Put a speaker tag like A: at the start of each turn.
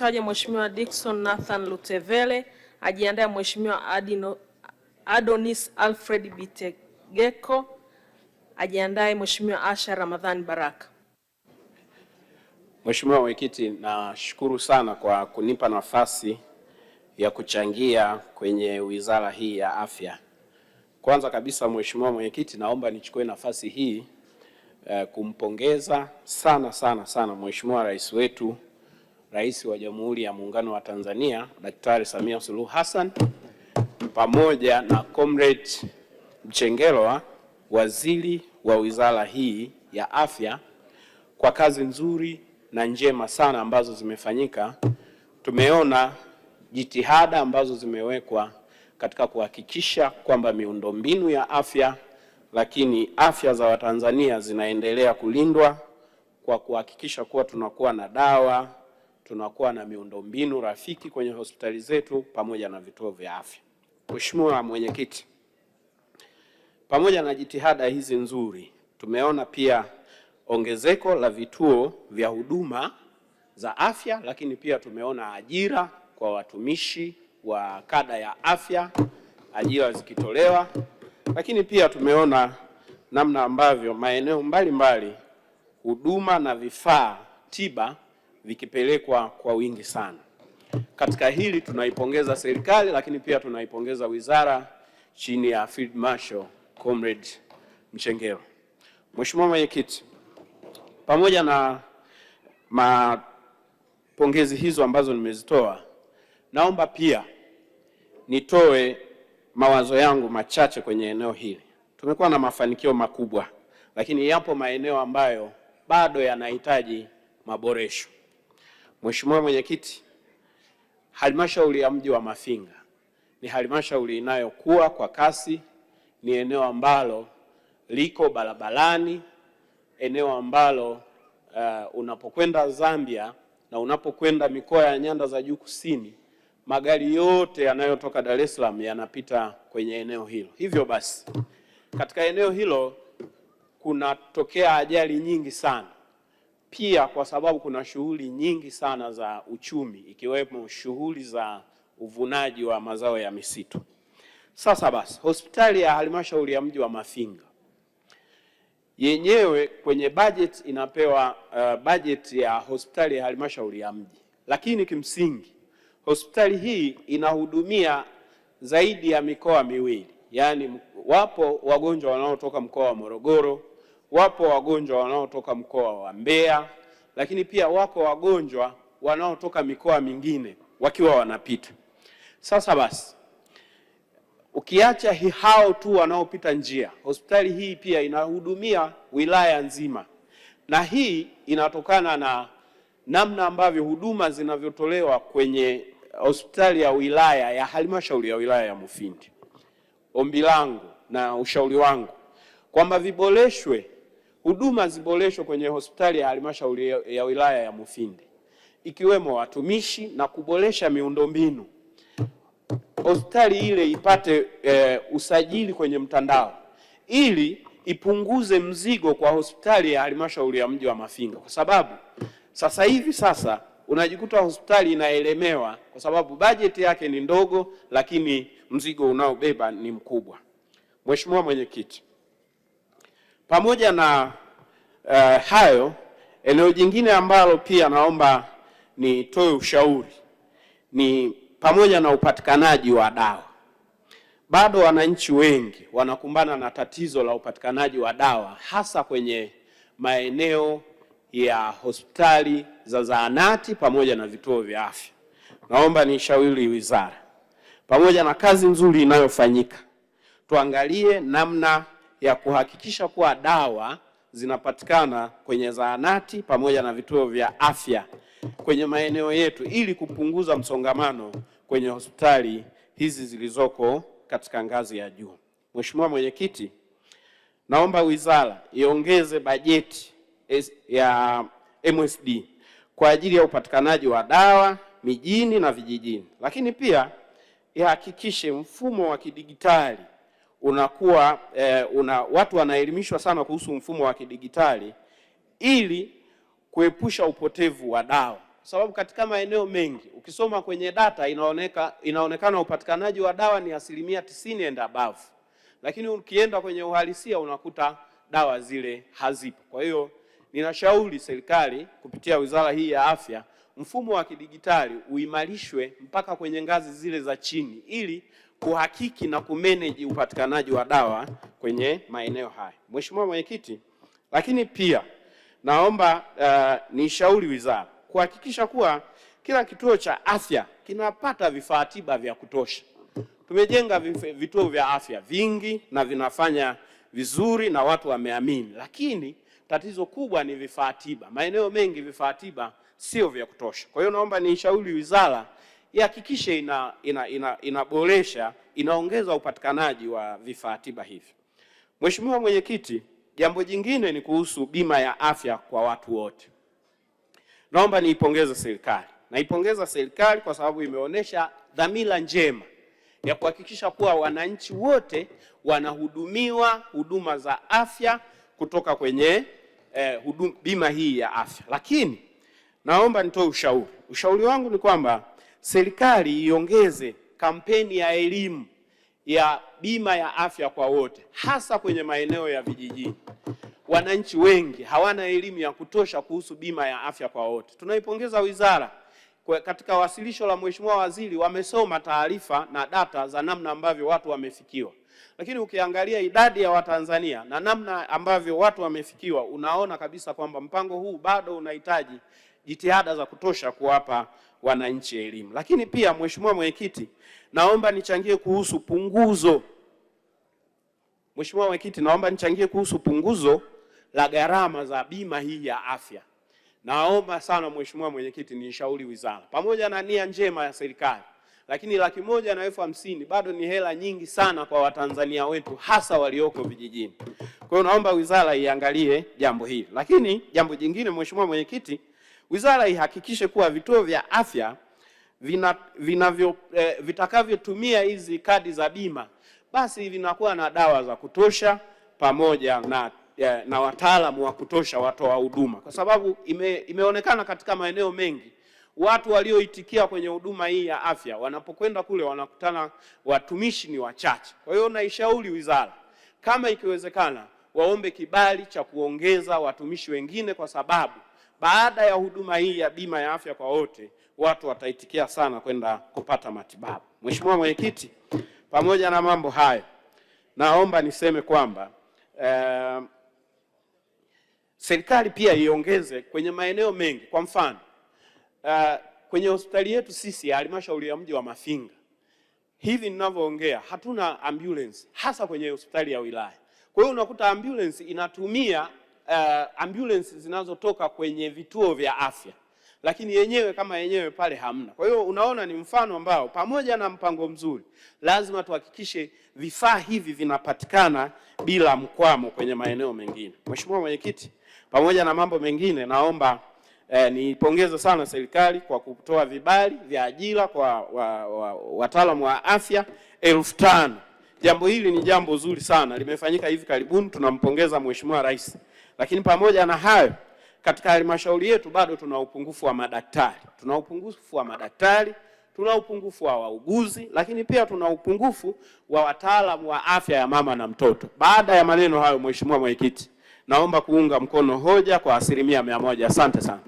A: Taja Mheshimiwa Dickson Nathan Lutevele, ajiandae Mheshimiwa Adonis Alfred Bitegeko, ajiandae Mheshimiwa Asha Ramadhani Baraka.
B: Mheshimiwa Mwenyekiti, nashukuru sana kwa kunipa nafasi ya kuchangia kwenye wizara hii ya afya. Kwanza kabisa Mheshimiwa Mwenyekiti, naomba nichukue nafasi hii kumpongeza sana Mheshimiwa Rais wetu, Rais wa Jamhuri ya Muungano wa Tanzania, Daktari Samia Suluhu Hassan, pamoja na Comrade Mchengerwa, waziri wa wizara hii ya afya, kwa kazi nzuri na njema sana ambazo zimefanyika. Tumeona jitihada ambazo zimewekwa katika kuhakikisha kwamba miundombinu ya afya, lakini afya za Watanzania zinaendelea kulindwa kwa kuhakikisha kuwa tunakuwa na dawa, tunakuwa na miundombinu rafiki kwenye hospitali zetu pamoja na vituo vya afya. Mheshimiwa Mwenyekiti, pamoja na jitihada hizi nzuri, tumeona pia ongezeko la vituo vya huduma za afya, lakini pia tumeona ajira kwa watumishi wa kada ya afya, ajira zikitolewa, lakini pia tumeona namna ambavyo maeneo mbalimbali huduma na vifaa tiba vikipelekwa kwa wingi sana. Katika hili tunaipongeza serikali, lakini pia tunaipongeza wizara chini ya Field Marshal Comrade Mchengerwa. Mheshimiwa Mwenyekiti, pamoja na mapongezi hizo ambazo nimezitoa, naomba pia nitoe mawazo yangu machache kwenye eneo hili. Tumekuwa na mafanikio makubwa, lakini yapo maeneo ambayo bado yanahitaji maboresho. Mheshimiwa Mwenyekiti, halmashauri ya mji wa Mafinga ni halmashauri inayokuwa kwa kasi, ni eneo ambalo liko barabarani, eneo ambalo unapokwenda Zambia na unapokwenda mikoa ya nyanda za juu kusini, magari yote yanayotoka Dar es Salaam yanapita kwenye eneo hilo. Hivyo basi, katika eneo hilo kunatokea ajali nyingi sana. Pia kwa sababu kuna shughuli nyingi sana za uchumi, ikiwemo shughuli za uvunaji wa mazao ya misitu. Sasa basi, hospitali ya halmashauri ya mji wa Mafinga yenyewe kwenye budget inapewa budget ya hospitali ya halmashauri ya mji, lakini kimsingi hospitali hii inahudumia zaidi ya mikoa miwili. Yaani wapo wagonjwa wanaotoka mkoa wa Morogoro, wapo wagonjwa wanaotoka mkoa wa Mbeya, lakini pia wako wagonjwa wanaotoka mikoa mingine wakiwa wanapita. Sasa basi, ukiacha hao tu wanaopita njia, hospitali hii pia inahudumia wilaya nzima, na hii inatokana na namna ambavyo huduma zinavyotolewa kwenye hospitali ya wilaya ya halmashauri ya wilaya ya Mufindi. Ombi langu na ushauri wangu kwamba huduma ziboreshwe kwenye hospitali ya halmashauri ya wilaya ya Mufindi, ikiwemo watumishi na kuboresha miundombinu. Hospitali ile ipate usajili kwenye mtandao ili ipunguze mzigo kwa hospitali ya halmashauri ya mji wa Mafinga, kwa sababu sasa unajikuta hospitali inaelemewa kwa sababu bajeti yake ni ndogo, lakini mzigo unaobeba ni mkubwa. Mheshimiwa Mwenyekiti, pamoja na hayo, eneo jingine ambalo pia naomba nitoe ushauri ni pamoja na upatikanaji wa dawa. Bado wananchi wengi wanakumbana na tatizo la upatikanaji wa dawa, hasa kwenye maeneo ya hospitali za zahanati pamoja na vituo vya afya. Naomba nishauri wizara, pamoja na kazi nzuri inayofanyika, tuangalie namna ya kuhakikisha kuwa dawa zinapatikana kwenye zahanati pamoja na vituo vya afya kwenye maeneo yetu, ili kupunguza msongamano kwenye hospitali hizi zilizoko katika ngazi ya juu. Mheshimiwa Mwenyekiti, naomba wizara iongeze bajeti ya MSD kwa ajili ya upatikanaji wa dawa mijini na vijijini, lakini pia ihakikishe mfumo wa kidigitali unakuwa watu wanaelimishwa sana kuhusu mfumo wa kidigitali ili kuepusha upotevu wa dawa, sababu katika maeneo mengi ukisoma kwenye data inaonekana upatikanaji wa dawa ni 90% and above, lakini ukienda kwenye uhalisia unakuta dawa zile hazipo. Kwa hiyo ninashauri serikali kupitia wizara hii ya afya, mfumo wa kidijitali uimarishwe mpaka kwenye ngazi zile za chini ili kuhakiki na kumanage upatikanaji wa dawa kwenye maeneo haya. Mheshimiwa Mwenyekiti, lakini pia naomba nishauri wizara kuhakikisha kuwa kila kituo cha afya kinapata vifaa tiba vya kutosha. Tumejenga vituo vya afya vingi na vinafanya vizuri na watu wameamini, lakini tatizo kubwa ni vifaa tiba. Maeneo mengi vifaa tiba sio vya kutosha. Kwa hiyo naomba nishauri wizara ihakikishe inaboresha, inaongeza upatikanaji wa vifaa tiba hivi. Mheshimiwa Mwenyekiti, jambo jingine ni kuhusu bima ya afya kwa watu wote. Naomba niipongeze serikali. Naipongeza serikali kwa sababu imeonyesha dhamira njema ya kuhakikisha kuwa wananchi wote wanahudumiwa huduma za afya kutoka kwenye bima hii ya afya. Lakini naomba nitoe ushauri. Ushauri wangu ni kwamba serikali iongeze kampeni ya elimu ya bima ya afya kwa wote, hasa kwenye maeneo ya vijijini. Wananchi wengi hawana elimu ya kutosha kuhusu bima ya afya kwa wote. Tunaipongeza wizara katika wasilisho la Mheshimiwa Waziri, wamesoma taarifa na data za namna ambavyo watu wamefikiwa. Lakini ukiangalia idadi ya Watanzania na namna ambavyo watu wamefikiwa, unaona kabisa kwamba mpango huu bado unahitaji jitihada za kutosha kuwapa wananchi elimu. Lakini pia Mheshimiwa Mwenyekiti, naomba nichangie kuhusu punguzo. Mheshimiwa Mwenyekiti, naomba nichangie kuhusu punguzo la gharama za bima hii ya afya. Naomba sana Mheshimiwa Mwenyekiti, nishauri wizara, pamoja na nia njema ya serikali, lakini 150,000 bado ni hela nyingi sana kwa Watanzania wetu, hasa walioko vijijini. Kwa hiyo naomba wizara iangalie jambo hili. Lakini jambo jingine Mheshimiwa Mwenyekiti, wizara ihakikishe kuwa vituo vya afya vitakavyotumia hizi kadi za bima basi vinakuwa na dawa za kutosha pamoja na wataalamu wa kutosha watoa huduma, kwa sababu imeonekana katika maeneo mengi watu walioitikia kwenye huduma hii ya afya wanapokwenda kule wanakutana watumishi ni wachache. Kwa hiyo naishauri wizara kama ikiwezekana waombe kibali cha kuongeza watumishi wengine, kwa sababu baada ya huduma hii ya bima ya afya kwa wote watu wataitikia sana kwenda kupata matibabu. Mheshimiwa Mwenyekiti, pamoja na mambo hayo, naomba niseme kwamba serikali pia iongeze kwenye maeneo mengi. Kwa mfano, kwenye hospitali yetu sisi ya halmashauri ya mji wa Mafinga, hivi ninavyoongea hatuna ambulance, hasa kwenye hospitali ya wilaya. Kwa hiyo unakuta ambulance inatumia ambulance zinazotoka kwenye vituo vya afya, lakini yenyewe pale hamna. Kwa hiyo unaona ni mfano ambao pamoja na mpango mzuri, lazima tuhakikishe vifaa hivi vinapatikana bila mkwamo kwenye maeneo mengine. Mheshimiwa Mwenyekiti, pamoja na mambo mengine, naomba nipongeze sana serikali kwa kutoa vibali vya ajira kwa wataalamu wa afya 5,000. Jambo hili ni jambo zuri sana, limefanyika hivi karibuni, tunampongeza Mheshimiwa Rais. Lakini pamoja na hayo, katika halmashauri yetu bado tuna upungufu wa madaktari. Tuna upungufu wa wauguzi, lakini pia tuna upungufu wa wataalamu wa afya ya mama na mtoto. Baada ya maneno hayo, Mheshimiwa Mwenyekiti, naomba kuunga mkono hoja kwa 100%. Asante sana.